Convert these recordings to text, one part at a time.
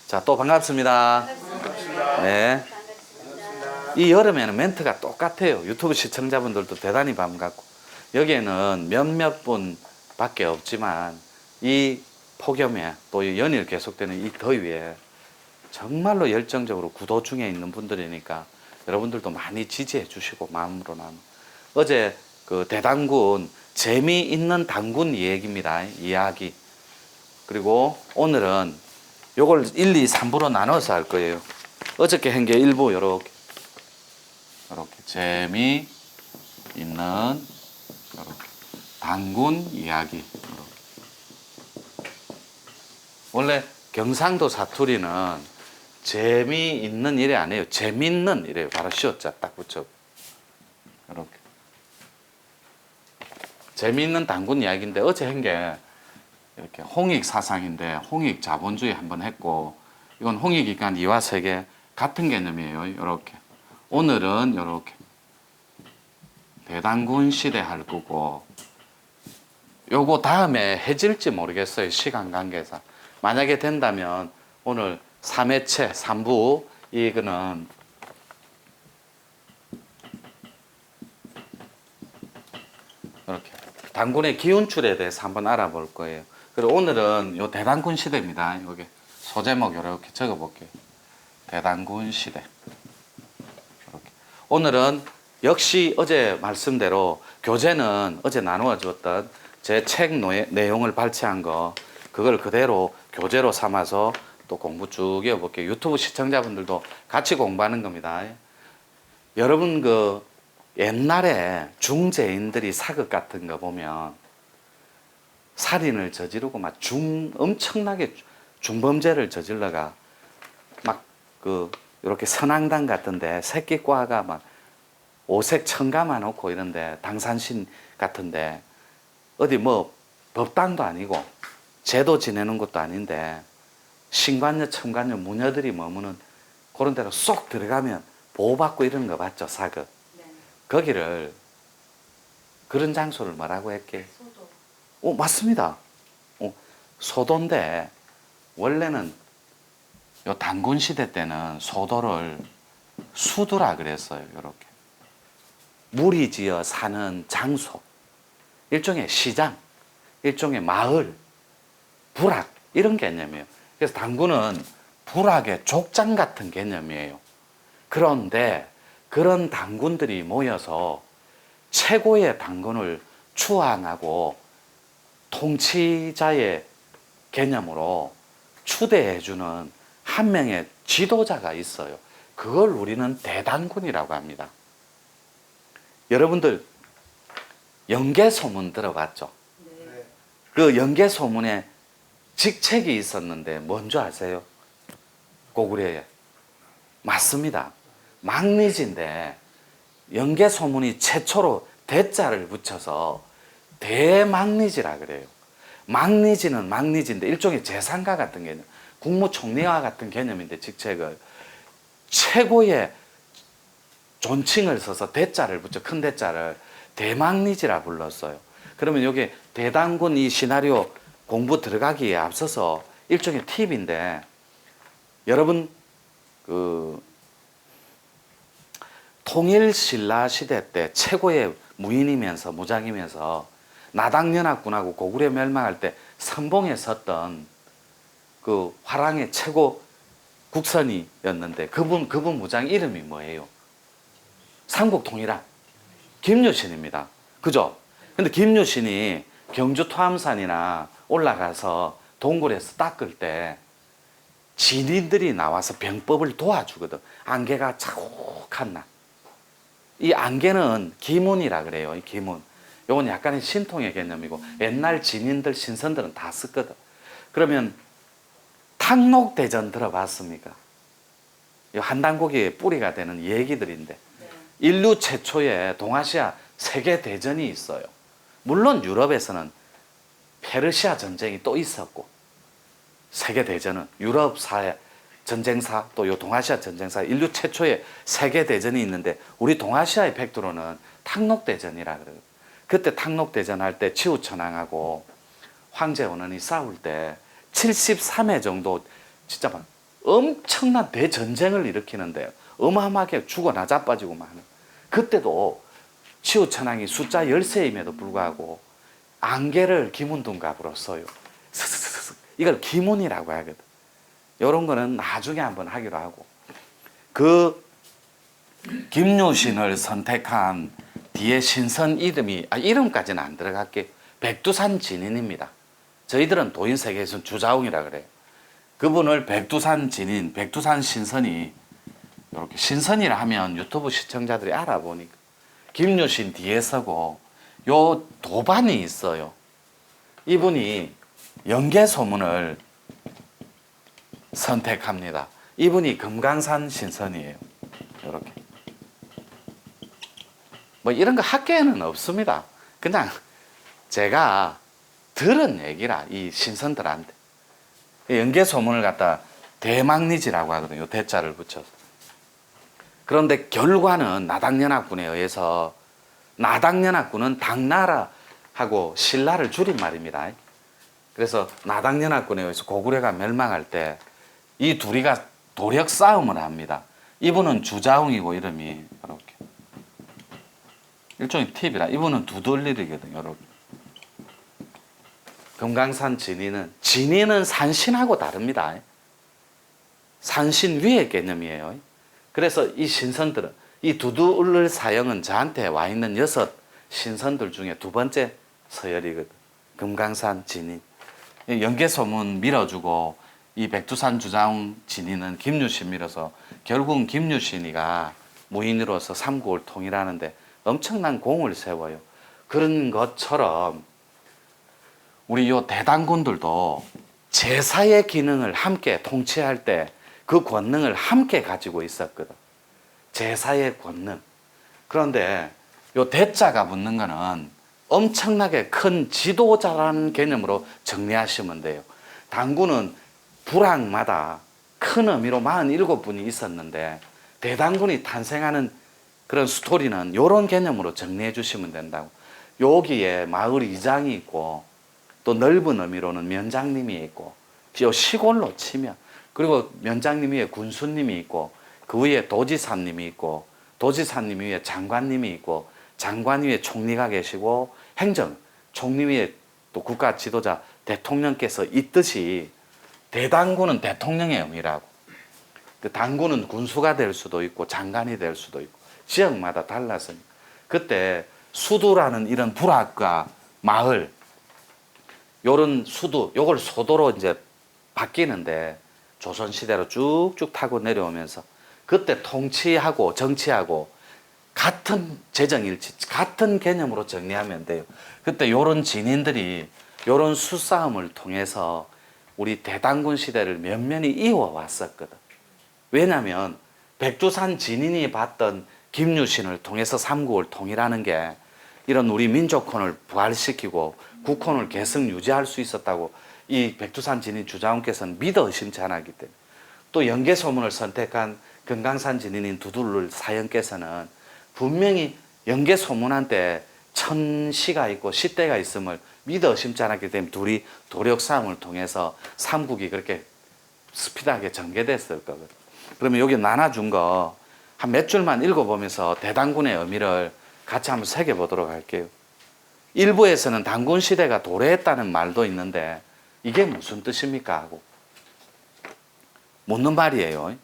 자, 또 반갑습니다. 네. 이 여름에는 멘트가 똑같아요. 유튜브 시청자분들도 대단히 반갑고, 여기에는 몇몇 분밖에 없지만 이 폭염에 또 연일 계속되는 이 더위에 정말로 열정적으로 구도 중에 있는 분들이니까 여러분들도 많이 지지해 주시고 마음으로는. 어제 그 대당군 재미있는 당군 얘기입니다. 이야기. 그리고 오늘은 요걸 1, 2, 3부로 나눠서 할 거예요. 어저께 한 게 1부 요렇게 재미있는 요렇게 당군 이야기. 요렇게. 원래 경상도 사투리는 재미있는 일이 아니에요. 재밌는 이래요. 바로 시옷자 딱 붙여. 이렇게. 재미있는 당군 이야기인데 어제 한 게 이렇게 홍익 사상인데 홍익 자본주의 한번 했고, 이건 홍익이간 이와 세계 같은 개념이에요. 이렇게. 오늘은 이렇게 대당군 시대 할 거고, 요거 다음에 해질지 모르겠어요. 시간 관계상. 만약에 된다면 오늘 3회체 3부 이거는 이렇게 당군의 기운출에 대해서 한번 알아볼 거예요. 그리고 오늘은 요 대당군 시대입니다. 여기 소제목 이렇게 적어볼게요. 대당군 시대. 이렇게. 오늘은 역시 어제 말씀대로 교재는 어제 나누어 주었던 제 책 내용을 발췌한 거, 그걸 그대로 교재로 삼아서 또 공부 쭉 이어볼게요. 유튜브 시청자분들도 같이 공부하는 겁니다. 여러분 그 옛날에 중재인들이 사극 같은 거 보면 살인을 저지르고 막 엄청나게 중범죄를 저질러가 막 그 이렇게 선앙당 같은데 새끼과가 막 오색 천가만 놓고 이런데 당산신 같은데 어디 뭐 법당도 아니고 제도 지내는 것도 아닌데 신관녀 천관녀 무녀들이 머무는 그런 데로 쏙 들어가면 보호받고 이러는 거 봤죠? 사극. 네. 거기를 그런 장소를 뭐라고 했게? 소도. 맞습니다. 소도인데 원래는 요 단군 시대 때는 소도를 수도라 그랬어요. 이렇게 무리 지어 사는 장소, 일종의 시장, 일종의 마을, 부락 이런 개념이에요. 그래서 당군은 부락의 족장 같은 개념이에요. 그런데 그런 당군들이 모여서 최고의 당군을 추앙하고 통치자의 개념으로 추대해주는 한 명의 지도자가 있어요. 그걸 우리는 대당군이라고 합니다. 여러분들 연개소문 들어봤죠? 네. 그 연개소문에 직책이 있었는데 뭔지 아세요? 고구려에. 맞습니다. 망리지인데 연개소문이 최초로 대자를 붙여서 대망리지라 그래요. 망리지는 망리지인데 일종의 재상가 같은 개념, 국무총리와 같은 개념인데 직책을 최고의 존칭을 써서 대자를 붙여 큰 대자를 대망리지라 불렀어요. 그러면 여기 대당군 이 시나리오 공부 들어가기에 앞서서 일종의 팁인데, 여러분 그 통일신라 시대 때 최고의 무인이면서 무장이면서 나당연합군하고 고구려 멸망할 때 선봉에 섰던 그 화랑의 최고 국선이었는데 그분 무장 이름이 뭐예요? 삼국통일왕 김유신입니다. 그죠? 근데 김유신이 경주 토암산이나 올라가서 동굴에서 닦을 때 진인들이 나와서 병법을 도와주거든. 안개가 자욱한 날. 이 안개는 기문이라 그래요. 이 기문. 요건 약간의 신통의 개념이고 옛날 진인들 신선들은 다 쓰거든. 그러면 탕록대전 들어봤습니까? 이 한단고기의 뿌리가 되는 얘기들인데 네. 인류 최초의 동아시아 세계대전이 있어요. 물론 유럽에서는 페르시아 전쟁이 또 있었고, 세계대전은 유럽사의 전쟁사 또 요 동아시아 전쟁사 인류 최초의 세계대전이 있는데 우리 동아시아의 팩트로는 탕록대전이라 그래요. 그때 탕록대전 할 때 치우천왕하고 황제 원원이 싸울 때 73회 정도 진짜 막 엄청난 대전쟁을 일으키는데 어마어마하게 죽어 나자빠지고만 하는. 그때도 치우천왕이 숫자 13임에도 불구하고 안개를 김운동갑으로 써요. 이걸 기문이라고 하거든. 이런 거는 나중에 한번 하기로 하고. 그 김유신을 선택한 뒤에 신선 이름이, 이름까지는 안 들어갈게. 백두산 진인입니다. 저희들은 도인세계에서는 주자웅이라 그래요. 그분을 백두산 진인, 백두산 신선이, 이렇게 신선이라 하면 유튜브 시청자들이 알아보니까 김유신 뒤에 서고 요 도반이 있어요. 이분이 연개소문을 선택합니다. 이분이 금강산 신선이에요. 이렇게. 뭐 이런 거 학계에는 없습니다. 그냥 제가 들은 얘기라, 이 신선들한테. 연개소문을 갖다 대망리지라고 하거든요. 대자를 붙여서. 그런데 결과는 나당연합군에 의해서, 나당연합군은 당나라하고 신라를 줄인 말입니다. 그래서 나당연합군에 의해서 고구려가 멸망할 때 이 둘이가 도력 싸움을 합니다. 이분은 주자웅이고 이름이 이렇게. 일종의 팁이라. 이분은 두들리거든요. 이렇게. 금강산 진인은 산신하고 다릅니다. 산신 위의 개념이에요. 그래서 이 신선들은, 이 두두울를 사형은 저한테 와 있는 6 신선들 중에 2번째 서열이거든. 금강산 진인. 연개소문 밀어주고, 이 백두산 주자웅 진인은 김유신 밀어서 결국은 김유신이가 무인으로서 삼국을 통일하는데 엄청난 공을 세워요. 그런 것처럼 우리 요 대단군들도 제사의 기능을 함께 통치할 때 그 권능을 함께 가지고 있었거든. 제사의 권능. 그런데 요 대자가 붙는 거는 엄청나게 큰 지도자라는 개념으로 정리하시면 돼요. 단군은 부락마다 큰 의미로 47분이 있었는데 대단군이 탄생하는 그런 스토리는 이런 개념으로 정리해 주시면 된다고. 여기에 마을 이장이 있고 또 넓은 의미로는 면장님이 있고, 시골로 치면, 그리고 면장님 위에 군수님이 있고, 그 위에 도지사님이 있고, 도지사님 위에 장관님이 있고, 장관 위에 총리가 계시고, 총리 위에 또 국가 지도자 대통령께서 있듯이 대당군은 대통령의 의미라고. 그 당군은 군수가 될 수도 있고 장관이 될 수도 있고 지역마다 달라서, 그때 수두라는 이런 부락과 마을, 요런 수두, 요걸 소도로 이제 바뀌는데 조선시대로 쭉쭉 타고 내려오면서 그때 통치하고 정치하고 같은 재정일치, 같은 개념으로 정리하면 돼요. 그때 요런 진인들이 요런 수싸움을 통해서 우리 대단군 시대를 면면히 이어왔었거든. 왜냐하면 백두산 진인이 봤던 김유신을 통해서 삼국을 통일하는 게 이런 우리 민족혼을 부활시키고 국혼을 계승 유지할 수 있었다고 이 백두산 진인 주자원께서는 믿어 의심치 않았기 때문에, 또 연개소문을 선택한 금강산 진인인 두둘룰 사형께서는 분명히 연개소문한테 천시가 있고 시대가 있음을 믿어 의심치 않았기 때문에 둘이 도력 싸움을 통해서 삼국이 그렇게 스피드하게 전개됐을 거거든. 그러면 여기 나눠준 거 한 몇 줄만 읽어보면서 대단군의 의미를 같이 한번 새겨보도록 할게요. 일부에서는 단군 시대가 도래했다는 말도 있는데 이게 무슨 뜻입니까 하고 묻는 말이에요.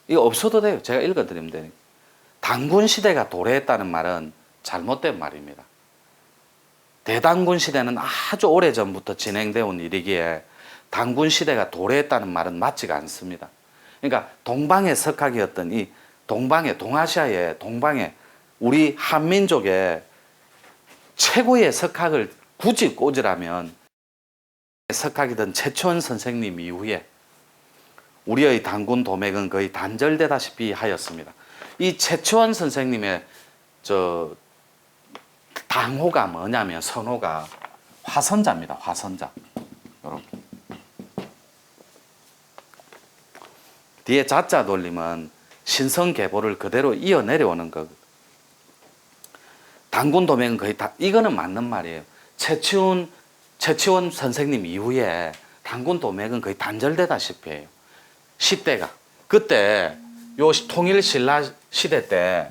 이거 없어도 돼요. 제가 읽어드리면 되니까. 단군 시대가 도래했다는 말은 잘못된 말입니다. 대단군 시대는 아주 오래전부터 진행되어 온 일이기에 단군 시대가 도래했다는 말은 맞지가 않습니다. 그러니까 동방의 석학이었던 이 동아시아의 동방의 우리 한민족의 최고의 석학을 굳이 꽂으라면 석학이던 최초원 선생님 이후에 우리의 단군 도맥은 거의 단절되다시피 하였습니다. 이 최초원 선생님의 당호가 뭐냐면 선호가 화선자입니다. 화선자. 이렇게. 뒤에 자자 돌림은 신성계보를 그대로 이어 내려오는 거거든요. 단군 도맹은 거의 다, 이거는 맞는 말이에요. 최치원 선생님 이후에 단군 도맹은 거의 단절되다시피 해요. 시대가. 그때 요 통일 신라 시대 때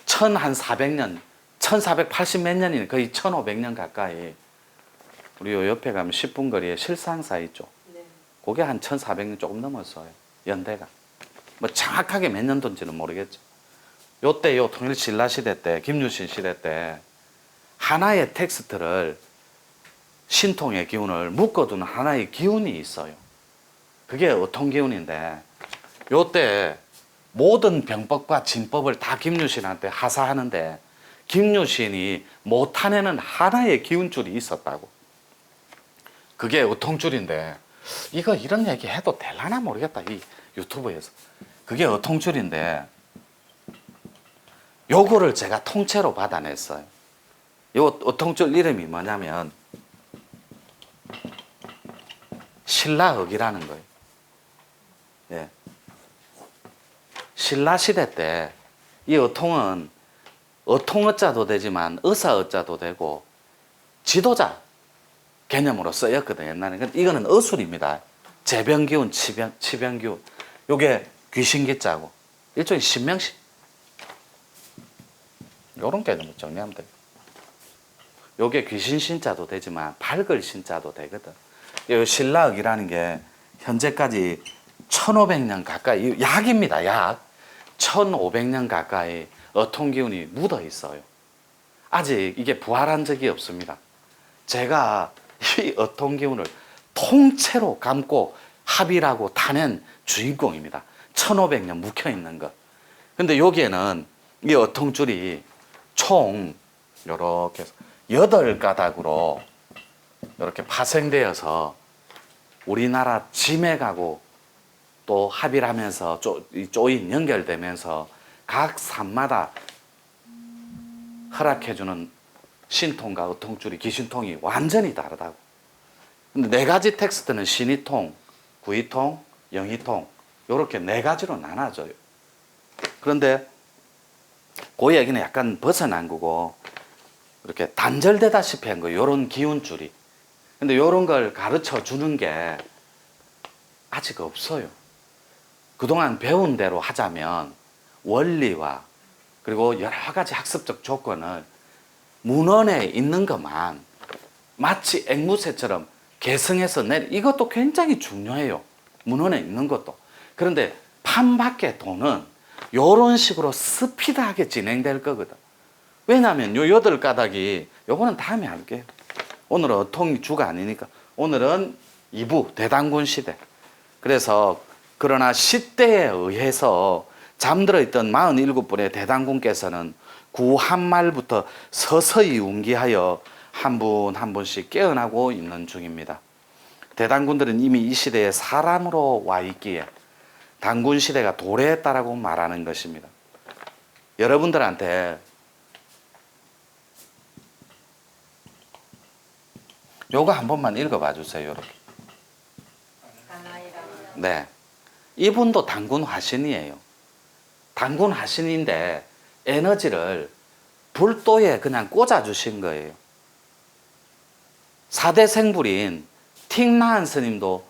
1400년, 1480 몇 년이네. 거의 1500년 가까이. 우리 요 옆에 가면 10분 거리에 실상사 있죠. 네. 그게 한 1400년 조금 넘었어요. 연대가. 뭐 정확하게 몇 년도인지는 모르겠죠. 요때 요 통일 신라 시대 때, 김유신 시대 때 하나의 텍스트를 신통의 기운을 묶어두는 하나의 기운이 있어요. 그게 어통 기운인데 요때 모든 병법과 진법을 다 김유신한테 하사하는데 김유신이 못하내는 하나의 기운줄이 있었다고. 그게 어통줄인데 이거 이런 얘기 해도 될라나 모르겠다. 이 유튜브에서. 그게 어통줄인데 요거를 제가 통째로 받아냈어요. 요 어통줄 이름이 뭐냐면 신라억이라는 거예요. 예. 신라시대 때 이 어통은 어통어자도 되지만 의사어자도 되고 지도자 개념으로 쓰였거든요. 옛날에. 근데 이거는 어술입니다. 재병기운, 치병기운. 요게 귀신기자고 일종의 신명식. 요런 개념을 정리하면 돼요. 요게 귀신신자도 되지만 밝을 신자도 되거든. 요 신라억이라는 게 현재까지 1500년 가까이 약입니다. 약 1500년 가까이 어통기운이 묻어 있어요. 아직 이게 부활한 적이 없습니다. 제가 이 어통기운을 통째로 감고 합의라고 타낸 주인공입니다. 1500년 묵혀 있는 것. 근데 여기에는 이 어통줄이 총 요렇게 8가닥으로 이렇게 파생되어서 우리나라 지맥하고 또 합의를 하면서 조인 연결되면서 각 산마다 허락해주는 신통과 어통줄이 기신통이 완전히 다르다고. 근데 4가지 텍스트는 신이통, 구이통, 영이통 이렇게 4가지로 나눠져요. 그런데 그 얘기는 약간 벗어난 거고 이렇게 단절되다시피 한 거예요. 이런 기운줄이. 근데 이런 걸 가르쳐 주는 게 아직 없어요. 그동안 배운 대로 하자면 원리와 그리고 여러 가지 학습적 조건을 문헌에 있는 것만 마치 앵무새처럼 계승해서 이것도 굉장히 중요해요. 문헌에 있는 것도. 그런데 판밖의 도는 이런 식으로 스피드하게 진행될 거거든. 왜냐하면 요 8가닥이 요거는 다음에 할게요. 오늘은 어통이 주가 아니니까. 오늘은 2부 대단군 시대. 그래서 그러나 시대에 의해서 잠들어 있던 47분의 대단군께서는 구한말부터 서서히 운기하여 한 분 한 분씩 깨어나고 있는 중입니다. 대단군들은 이미 이 시대에 사람으로 와 있기에 단군 시대가 도래했다라고 말하는 것입니다. 여러분들한테 요거 한 번만 읽어봐 주세요. 이렇게. 네. 이분도 단군 화신이에요. 단군 화신인데 에너지를 불도에 그냥 꽂아 주신 거예요. 4대 생불인 틱나한 스님도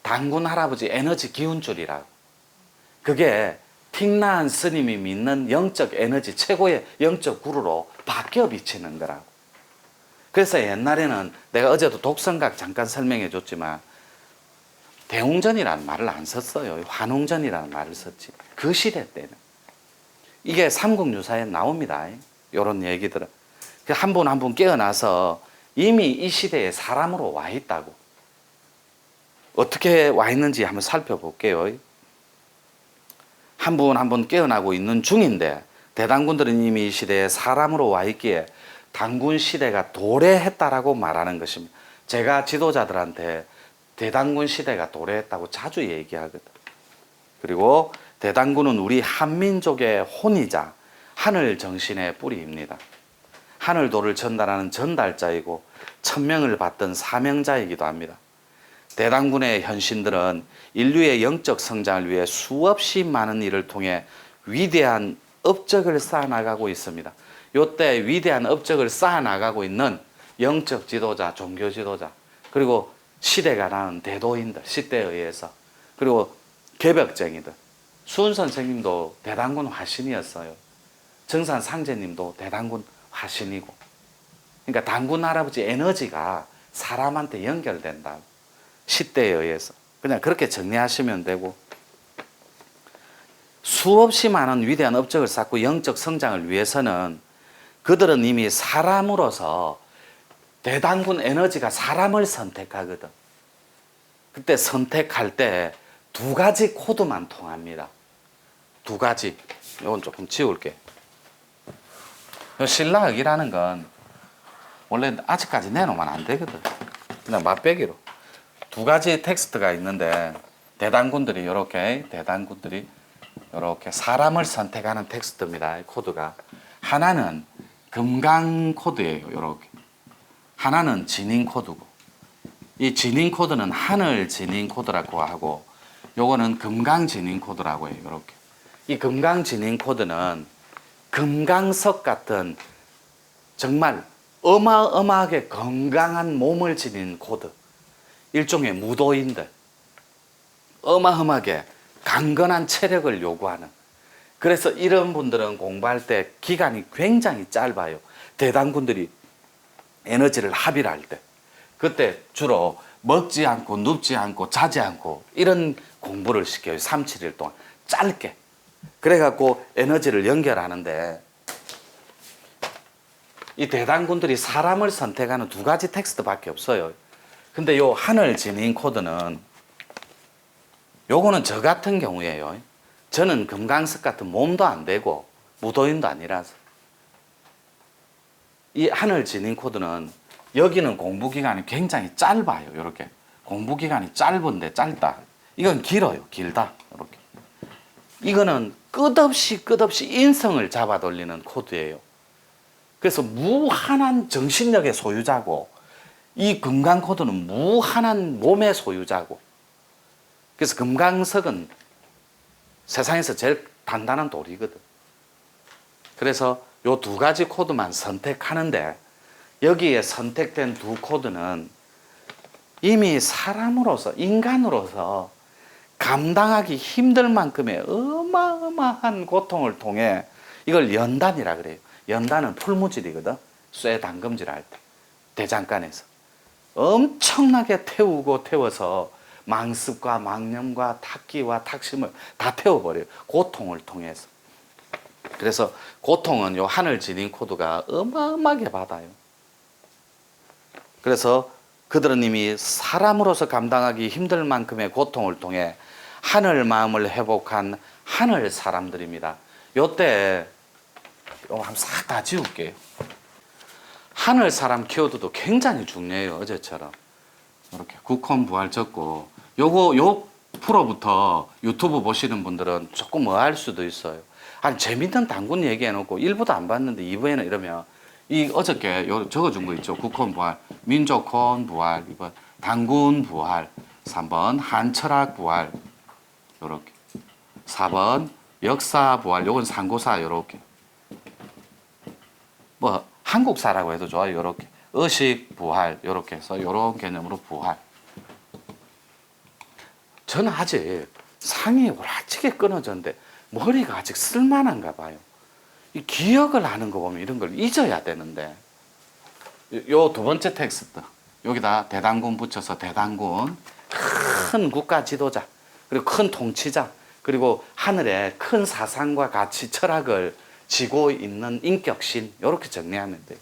단군 할아버지 에너지 기운줄이라고. 그게 틱나한 스님이 믿는 영적 에너지 최고의 영적 구루로 바뀌어 비치는 거라고. 그래서 옛날에는 내가 어제도 독성각 잠깐 설명해 줬지만 대웅전이라는 말을 안 썼어요. 환웅전이라는 말을 썼지. 그 시대 때는. 이게 삼국유사에 나옵니다. 이런 얘기들은. 한 분 한 분 깨어나서 이미 이 시대에 사람으로 와 있다고. 어떻게 와 있는지 한번 살펴볼게요. 한 분 한 분 깨어나고 있는 중인데 대단군들은 이미 이 시대에 사람으로 와 있기에 단군 시대가 도래했다라고 말하는 것입니다. 제가 지도자들한테 대단군 시대가 도래했다고 자주 얘기하거든. 그리고 대단군은 우리 한민족의 혼이자 하늘 정신의 뿌리입니다. 하늘도를 전달하는 전달자이고 천명을 받던 사명자이기도 합니다. 대단군의 현신들은 인류의 영적 성장을 위해 수없이 많은 일을 통해 위대한 업적을 쌓아나가고 있습니다. 이때 위대한 업적을 쌓아나가고 있는 영적 지도자, 종교 지도자, 그리고 시대가 나는 대도인들, 시대에 의해서 그리고 개벽쟁이들. 수은 선생님도 대단군 화신이었어요. 정산 상제님도 대단군 화신이고. 그러니까 단군 할아버지 에너지가 사람한테 연결된다. 시대에 의해서. 그냥 그렇게 정리하시면 되고, 수없이 많은 위대한 업적을 쌓고 영적 성장을 위해서는 그들은 이미 사람으로서 대단군 에너지가 사람을 선택하거든. 그때 선택할 때 두 가지 코드만 통합니다. 두 가지. 이건 조금 지울게. 신라흑이라는 건 원래 아직까지 내놓으면 안 되거든. 그냥 맛배기로. 두 가지 텍스트가 있는데 대단군들이 이렇게 사람을 선택하는 텍스트입니다. 코드가. 하나는 금강 코드예요. 이렇게. 하나는 진인 코드고. 이 진인 코드는 하늘 진인 코드라고 하고, 요거는 금강 진인 코드라고 해요. 이렇게. 이 금강 진인 코드는 금강석 같은 정말 어마어마하게 건강한 몸을 지닌 코드. 일종의 무도인들. 어마어마하게 강건한 체력을 요구하는. 그래서 이런 분들은 공부할 때 기간이 굉장히 짧아요. 대단군들이 에너지를 합의할 때. 그때 주로 먹지 않고 눕지 않고 자지 않고 이런 공부를 시켜요. 3, 7일 동안. 짧게. 그래갖고 에너지를 연결하는데, 이 대단군들이 사람을 선택하는 두 가지 텍스트밖에 없어요. 근데 요 하늘 진인 코드는, 요거는 저 같은 경우에요. 저는 금강석 같은 몸도 안 되고 무도인도 아니라서. 이 하늘 진인 코드는 여기는 공부 기간이 굉장히 짧아요. 이렇게. 공부 기간이 짧은데 짧다. 이건 길어요. 길다. 이렇게. 이거는 끝없이 인성을 잡아 돌리는 코드예요. 그래서 무한한 정신력의 소유자고, 이 금강 코드는 무한한 몸의 소유자고. 그래서 금강석은 세상에서 제일 단단한 돌이거든. 그래서 요 두 가지 코드만 선택하는데, 여기에 선택된 두 코드는 이미 사람으로서, 인간으로서 감당하기 힘들 만큼의 어마어마한 고통을 통해, 이걸 연단이라 그래요. 연단은 풀무질이거든. 쇠 담금질 할 때 대장간에서 엄청나게 태워서 망습과 망념과 탁기와 탁심을 다 태워버려요. 고통을 통해서. 그래서 고통은 요 하늘 진인 코드가 어마어마하게 받아요. 그래서 그들은 이미 사람으로서 감당하기 힘들 만큼의 고통을 통해 하늘 마음을 회복한 하늘 사람들입니다. 요때 한번 싹 다 지울게요. 하늘 사람 키워드도 굉장히 중요해요. 어제처럼 이렇게 국헌 부활 적고, 요 프로부터 유튜브 보시는 분들은 조금 뭐할 수도 있어요. 아니, 재밌는 단군 얘기해놓고 1부도 안 봤는데 2부에는 이러면, 이 어저께 적어준 거 있죠. 국헌 부활, 민족헌 부활, 2번 단군 부활, 3번 한철학 부활, 요렇게 4번 역사 부활, 요건 상고사, 요렇게 뭐 한국사라고 해도 좋아요. 요렇게 의식 부활, 요렇게 해서 요런 개념으로 부활. 저는 아직 상이 오락지게 끊어졌는데 머리가 아직 쓸만한가 봐요. 이 기억을 하는 거 보면 이런 걸 잊어야 되는데, 요 두 번째 텍스트, 여기다 대단군 붙여서 대단군, 큰 국가 지도자, 그리고 큰 통치자, 그리고 하늘에 큰 사상과 가치, 철학을 지고 있는 인격신, 이렇게 정리하면 돼요.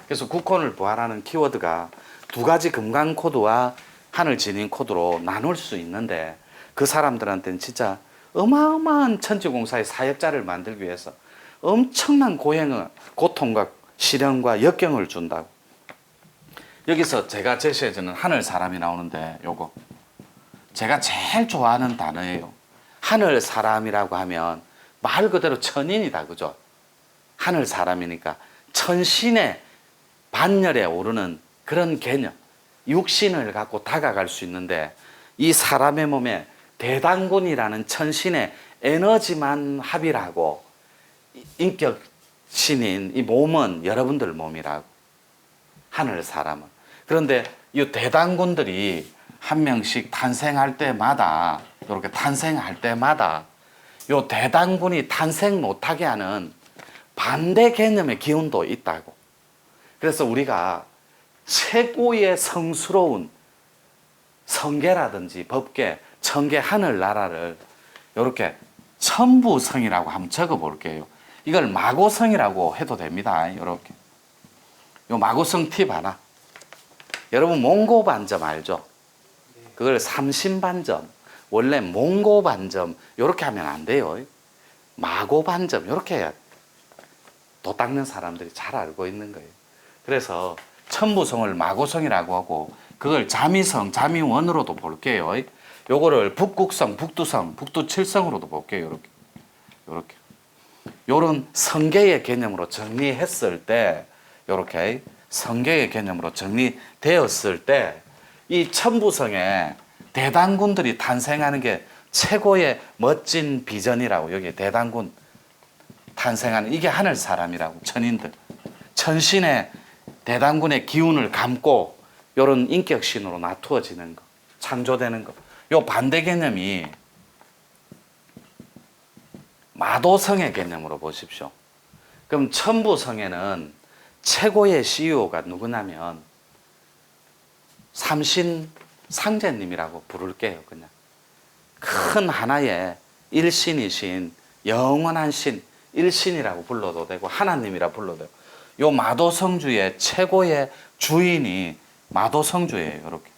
그래서 국헌을 부활하는 키워드가 두 가지 금강 코드와 하늘 진인 코드로 나눌 수 있는데, 그 사람들한테는 진짜 어마어마한 천지공사의 사역자를 만들기 위해서 엄청난 고통과 시련과 역경을 준다고. 여기서 제가 제시해주는 하늘 사람이 나오는데, 요거 제가 제일 좋아하는 단어예요. 하늘 사람이라고 하면 말 그대로 천인이다, 그죠? 하늘 사람이니까 천신의 반열에 오르는 그런 개념, 육신을 갖고 다가갈 수 있는데, 이 사람의 몸에 대단군이라는 천신의 에너지만 합의라고, 인격 신인 이 몸은 여러분들 몸이라고, 하늘 사람은. 그런데 이 대단군들이 한 명씩 탄생할 때마다 이렇게 탄생할 때마다 요 대단군이 탄생 못하게 하는 반대 개념의 기운도 있다고. 그래서 우리가 최고의 성스러운 성계라든지 법계, 천계, 하늘나라를 이렇게 천부성이라고 한번 적어 볼게요. 이걸 마고성이라고 해도 됩니다. 이렇게. 요 마고성 팁 하나. 여러분 몽고반점 알죠? 그걸 삼신반점, 원래 몽고반점 이렇게 하면 안 돼요. 마고반점 이렇게 해야 도 닦는 사람들이 잘 알고 있는 거예요. 그래서 천부성을 마고성이라고 하고 그걸 자미성, 자미원으로도 볼게요. 요거를 북국성, 북두성, 북두칠성으로도 볼게요. 이렇게. 요렇게. 요런 성계의 개념으로 정리했을 때 요렇게 성계의 개념으로 정리되었을 때 이 천부성에 대단군들이 탄생하는 게 최고의 멋진 비전이라고. 여기 대단군 탄생하는 이게 하늘 사람이라고. 천인들 천신의 대단군의 기운을 감고 이런 인격신으로 나투어지는 거, 창조되는 거. 요 반대 개념이 마도성의 개념으로 보십시오. 그럼 천부성에는 최고의 CEO가 누구냐면 삼신 상제님이라고 부를게요. 그냥 큰 하나의 일신이신 영원한 신 일신이라고 불러도 되고 하나님이라 불러도 되고 요 마도성주의 최고의 주인이 마도성주예요. 이렇게.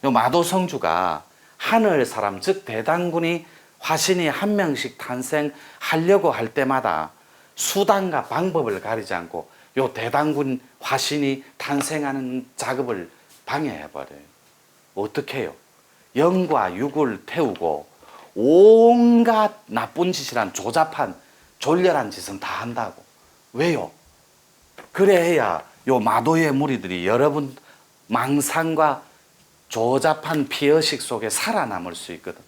요 마도성주가 하늘 사람 즉 대단군이 화신이 한 명씩 탄생하려고 할 때마다 수단과 방법을 가리지 않고 요 대단군 화신이 탄생하는 작업을 방해해버려요. 어떻게 해요? 영과 육을 태우고 온갖 나쁜 짓이란 조잡한 졸렬한 짓은 다 한다고. 왜요? 그래야 요 마도의 무리들이 여러분 망상과 조잡한 피의식 속에 살아남을 수 있거든.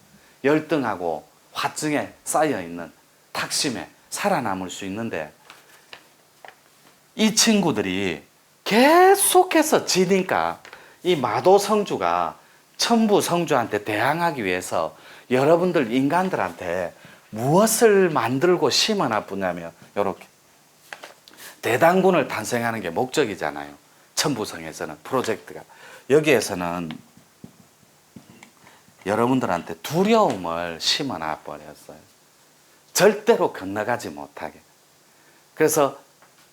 열등하고 화증에 쌓여있는 탁심에 살아남을 수 있는데 이 친구들이 계속해서 지니까 이 마도성주가 천부성주한테 대항하기 위해서 여러분들 인간들한테 무엇을 만들고 심어놔 보냐면 이렇게 대단군을 탄생하는 게 목적이잖아요. 천부성에서는 프로젝트가. 여기에서는 여러분들한테 두려움을 심어놔 버렸어요. 절대로 건너가지 못하게. 그래서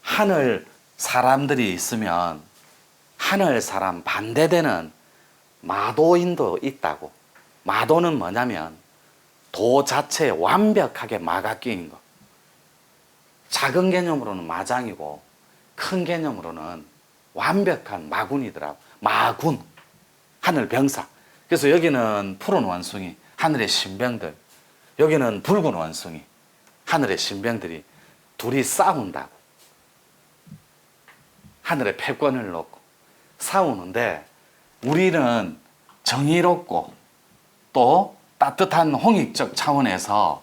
하늘 사람들이 있으면 하늘 사람 반대되는 마도인도 있다고. 마도는 뭐냐면 도 자체에 완벽하게 마가 끼인 거. 작은 개념으로는 마장이고 큰 개념으로는 완벽한 마군이더라고. 마군, 하늘 병사. 그래서 여기는 푸른 원숭이, 하늘의 신병들. 여기는 붉은 원숭이, 하늘의 신병들이 둘이 싸운다고. 하늘에 패권을 놓고 싸우는데 우리는 정의롭고 또 따뜻한 홍익적 차원에서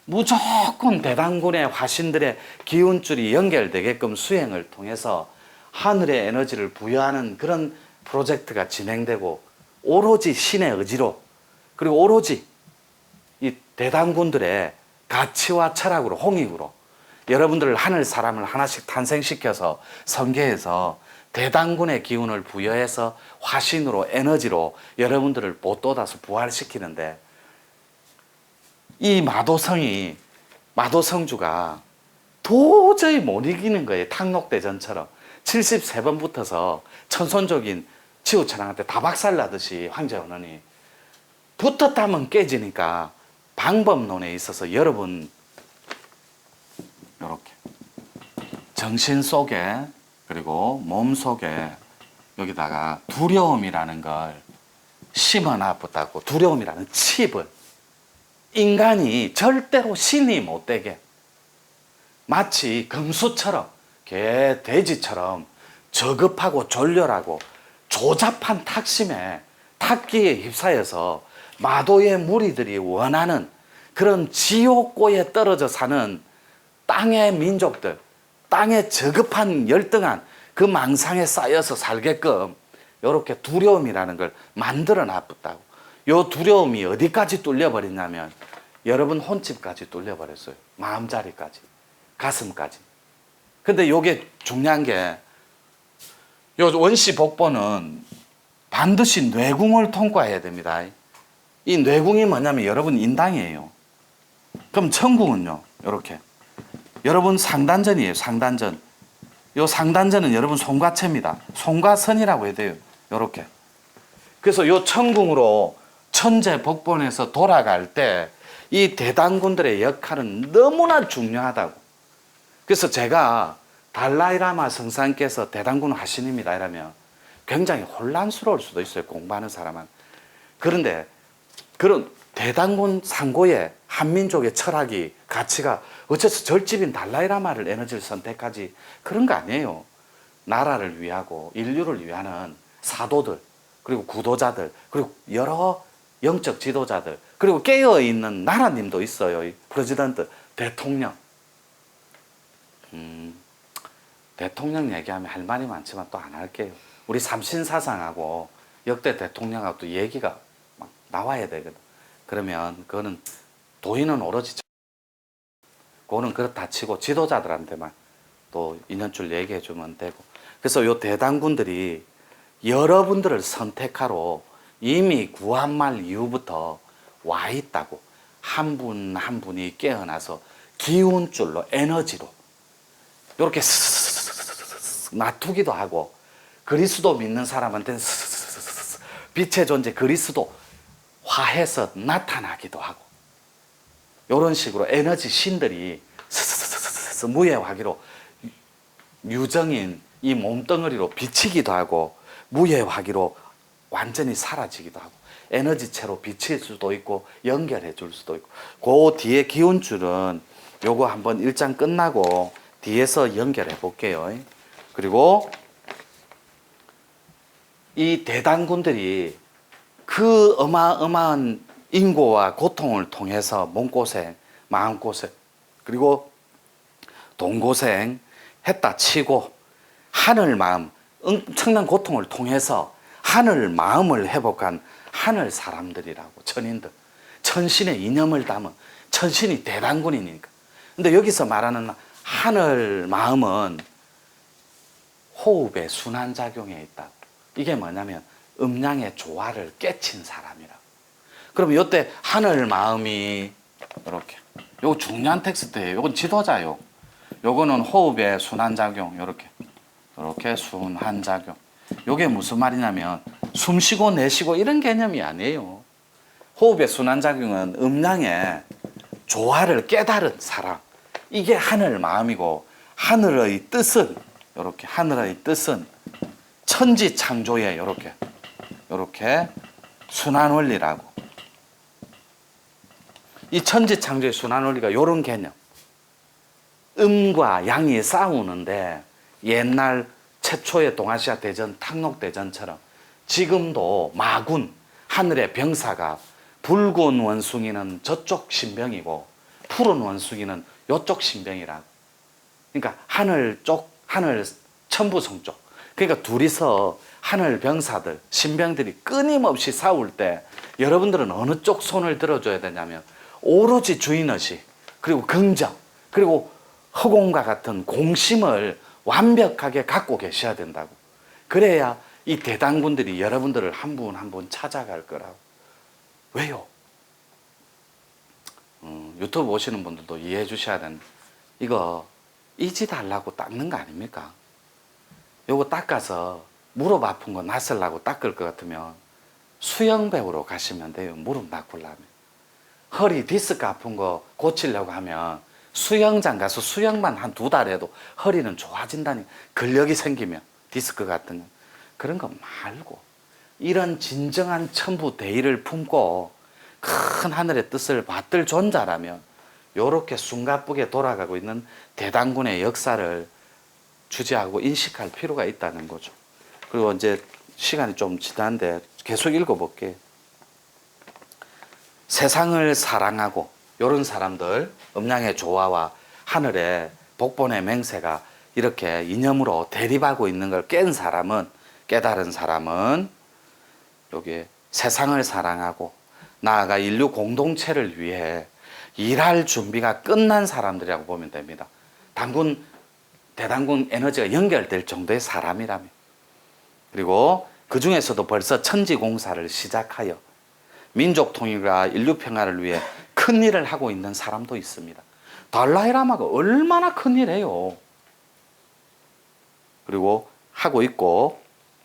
무조건 대단군의 화신들의 기운줄이 연결되게끔 수행을 통해서 하늘의 에너지를 부여하는 그런 프로젝트가 진행되고 오로지 신의 의지로 그리고 오로지 이 대단군들의 가치와 철학으로 홍익으로 여러분들 하늘 사람을 하나씩 탄생시켜서 성계에서 대단군의 기운을 부여해서 화신으로 에너지로 여러분들을 못돋아서 부활시키는데 이 마도성주가 도저히 못 이기는 거예요. 탕록대전처럼 73번 붙어서 천손족인 지우천왕한테 다 박살나듯이 황제원원이 붙었다면 깨지니까 방법론에 있어서 여러분 이렇게 정신 속에 그리고 몸 속에 여기다가 두려움이라는 걸 심어놨다고. 두려움이라는 칩을 인간이 절대로 신이 못되게 마치 금수처럼 개 돼지처럼 저급하고 졸렬하고 조잡한 탁심에 탁기에 휩싸여서 마도의 무리들이 원하는 그런 지옥고에 떨어져 사는 땅의 민족들, 땅에 저급한 열등한 그 망상에 쌓여서 살게끔 이렇게 두려움이라는 걸 만들어 놨다고. 요 두려움이 어디까지 뚫려버리냐면 여러분 혼집까지 뚫려버렸어요. 마음자리까지, 가슴까지. 근데 요게 중요한 게 요 원시 복본은 반드시 뇌궁을 통과해야 됩니다. 이 뇌궁이 뭐냐면 여러분 인당이에요. 그럼 천궁은요, 요렇게. 여러분 상단전이에요, 상단전. 요 상단전은 여러분 손과체입니다. 손과선이라고 해야 돼요, 요렇게. 그래서 요 천궁으로 천재 복본에서 돌아갈 때 이 대단군들의 역할은 너무나 중요하다고. 그래서 제가 달라이라마 성산께서 대단군 하신입니다 이러면 굉장히 혼란스러울 수도 있어요, 공부하는 사람은. 그런데 그런 대단군 상고의 한민족의 철학이, 가치가 어째서 절집인 달라이라마를 에너지를 선택하지, 그런 거 아니에요. 나라를 위하고 인류를 위하는 사도들, 그리고 구도자들, 그리고 여러 영적 지도자들, 그리고 깨어있는 나라님도 있어요. 프레지던트, 대통령. 대통령 얘기하면 할 말이 많지만 또 안 할게요. 우리 삼신사상하고 역대 대통령하고 또 얘기가 막 나와야 되거든. 그러면 그거는 도인은 오로지 그거는 그렇다 치고 지도자들한테만 또 인연줄 얘기해 주면 되고. 그래서 요 대단군들이 여러분들을 선택하러 이미 구한말 이후부터 와 있다고. 한 분 한 분이 깨어나서 기운줄로, 에너지로 이렇게 놔두기도 하고, 그리스도 믿는 사람한테는 빛의 존재 그리스도 화해서 나타나기도 하고, 이런 식으로 에너지 신들이 무예화기로 유정인 이 몸덩어리로 비치기도 하고, 무예화기로 완전히 사라지기도 하고, 에너지체로 비칠 수도 있고 연결해 줄 수도 있고. 그 뒤에 기운줄은 요거 한번 1장 끝나고 뒤에서 연결해 볼게요. 그리고 이 대단군들이 그 어마어마한 인고와 고통을 통해서 몸고생, 마음고생, 그리고 돈고생 했다 치고 하늘 마음, 엄청난 고통을 통해서 하늘 마음을 회복한 하늘 사람들이라고. 천인들, 천신의 이념을 담은, 천신이 대단군이니까. 근데 여기서 말하는 하늘 마음은 호흡의 순환작용에 있다고. 이게 뭐냐면 음양의 조화를 깨친 사람이라고. 그럼 이때 하늘 마음이 이렇게, 요거 중요한 텍스트예요. 요건 지도자요. 요거는 호흡의 순환작용, 요렇게 순환작용. 요게 무슨 말이냐면 숨 쉬고 내쉬고 이런 개념이 아니에요. 호흡의 순환작용은 음양의 조화를 깨달은 사람, 이게 하늘 마음이고, 하늘의 뜻은 요렇게, 하늘의 뜻은 천지 창조의 요렇게 순환 원리라고. 이 천지 창조의 순환 원리가 요런 개념. 음과 양이 싸우는데 옛날 최초의 동아시아 대전, 탕록대전처럼 지금도 마군, 하늘의 병사가 붉은 원숭이는 저쪽 신병이고 푸른 원숭이는 요쪽 신병이라고. 그러니까 하늘 쪽, 하늘 천부성 쪽. 그러니까 둘이서 하늘 병사들, 신병들이 끊임없이 싸울 때 여러분들은 어느 쪽 손을 들어줘야 되냐면 오로지 주인의식, 그리고 긍정, 그리고 허공과 같은 공심을 완벽하게 갖고 계셔야 된다고. 그래야 이 대단군들이 여러분들을 한 분 한 분 찾아갈 거라고. 왜요? 유튜브 보시는 분들도 이해해 주셔야 되는, 이거 이지 달라고 닦는 거 아닙니까? 요거 닦아서 무릎 아픈 거 낫으려고 닦을 것 같으면 수영 배우러 가시면 돼요. 무릎 닦으려면. 허리 디스크 아픈 거 고치려고 하면 수영장 가서 수영만 한 2달 해도 허리는 좋아진다니. 근력이 생기면, 디스크 같은 거. 그런 거 말고 이런 진정한 천부 대의를 품고 큰 하늘의 뜻을 받들 존재라면 요렇게 숨가쁘게 돌아가고 있는 대단군의 역사를 주지하고 인식할 필요가 있다는 거죠. 그리고 이제 시간이 좀 지났는데 계속 읽어볼게요. 세상을 사랑하고, 요런 사람들, 음양의 조화와 하늘의 복본의 맹세가 이렇게 이념으로 대립하고 있는 걸 깬 사람은, 깨달은 사람은 여기에 세상을 사랑하고 나아가 인류 공동체를 위해 일할 준비가 끝난 사람들이라고 보면 됩니다. 대단군 에너지가 연결될 정도의 사람이라면. 그리고 그 중에서도 벌써 천지공사를 시작하여 민족 통일과 인류 평화를 위해 큰 일을 하고 있는 사람도 있습니다. 달라이라마가 얼마나 큰 일이에요. 그리고 하고 있고,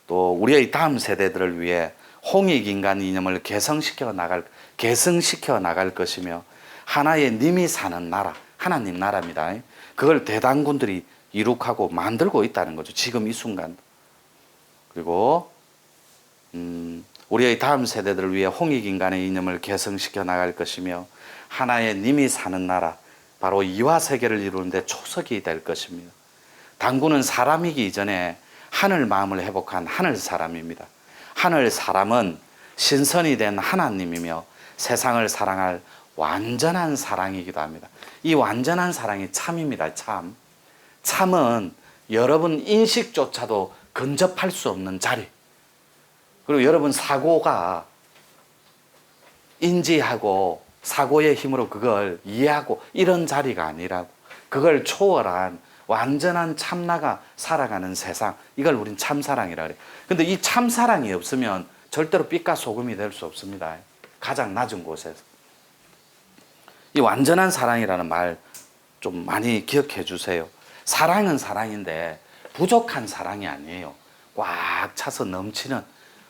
또 우리의 다음 세대들을 위해 홍익인간 이념을 개성시켜 나갈 것이며 하나의 님이 사는 나라, 하나님 나라입니다. 그걸 대단군들이 이룩하고 만들고 있다는 거죠. 지금 이 순간. 그리고 우리의 다음 세대들을 위해 홍익인간의 이념을 개성시켜 나갈 것이며 하나의 님이 사는 나라, 바로 이화세계를 이루는데 초석이 될 것입니다. 단군은 사람이기 이전에 하늘 마음을 회복한 하늘 사람입니다. 하늘 사람은 신선이 된 하나님이며 세상을 사랑할 완전한 사랑이기도 합니다. 이 완전한 사랑이 참입니다. 참. 참은 여러분 인식조차도 근접할 수 없는 자리. 그리고 여러분 사고가 인지하고 사고의 힘으로 그걸 이해하고 이런 자리가 아니라고. 그걸 초월한 완전한 참나가 살아가는 세상. 이걸 우린 참사랑이라 그래요. 근데 이 참사랑이 없으면 절대로 빛과 소금이 될 수 없습니다. 가장 낮은 곳에서. 이 완전한 사랑이라는 말 좀 많이 기억해 주세요. 사랑은 사랑인데 부족한 사랑이 아니에요. 꽉 차서 넘치는,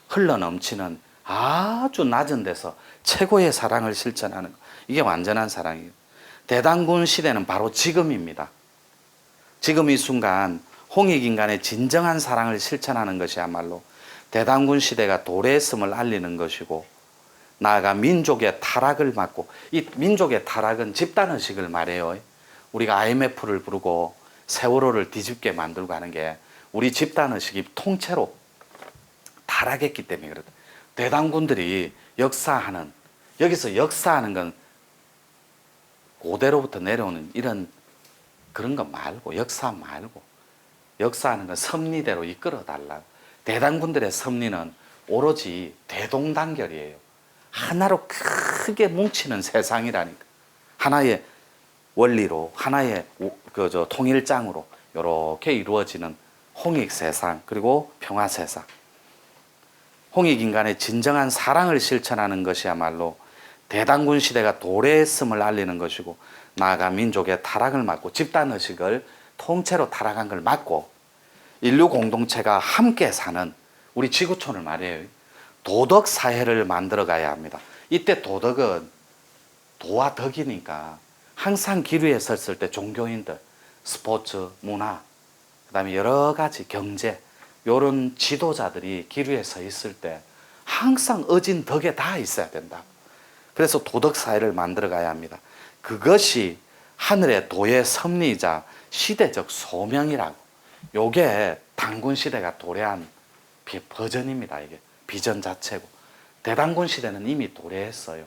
흘러 넘치는 아주 낮은 데서 최고의 사랑을 실천하는 것. 이게 완전한 사랑이에요. 대단군 시대는 바로 지금입니다. 지금 이 순간 홍익인간의 진정한 사랑을 실천하는 것이야말로 대단군 시대가 도래했음을 알리는 것이고, 나아가 민족의 타락을 막고, 이 민족의 타락은 집단의식을 말해요. 우리가 IMF를 부르고 세월호를 뒤집게 만들고 하는 게 우리 집단의식이 통째로 타락했기 때문에 그렇다. 대단군들이 역사하는, 여기서 역사하는 건 고대로부터 내려오는 이런 그런 거 말고, 역사 말고, 역사하는 건 섭리대로 이끌어 달라고. 대단군들의 섭리는 오로지 대동단결이에요. 하나로 크게 뭉치는 세상이라니까. 하나의 원리로, 하나의 통일장으로 이렇게 이루어지는 홍익세상, 그리고 평화세상. 홍익인간의 진정한 사랑을 실천하는 것이야말로 대단군 시대가 도래했음을 알리는 것이고, 나아가 민족의 타락을 막고 집단의식을 통째로 타락한 걸 막고 인류 공동체가 함께 사는 우리 지구촌을 말해요. 도덕 사회를 만들어 가야 합니다. 이때 도덕은 도와 덕이니까 항상 기류에 섰을 때 종교인들, 스포츠, 문화, 그 다음에 여러 가지 경제, 이런 지도자들이 기류에 서 있을 때 항상 어진 덕에 다 있어야 된다. 그래서 도덕 사회를 만들어 가야 합니다. 그것이 하늘의 도의 섭리이자 시대적 소명이라고. 요게 단군 시대가 도래한 버전입니다. 이게 비전 자체고. 대단군 시대는 이미 도래했어요.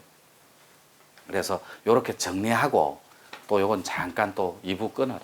그래서 요렇게 정리하고 또 요건 잠깐 또 2부 끊어라.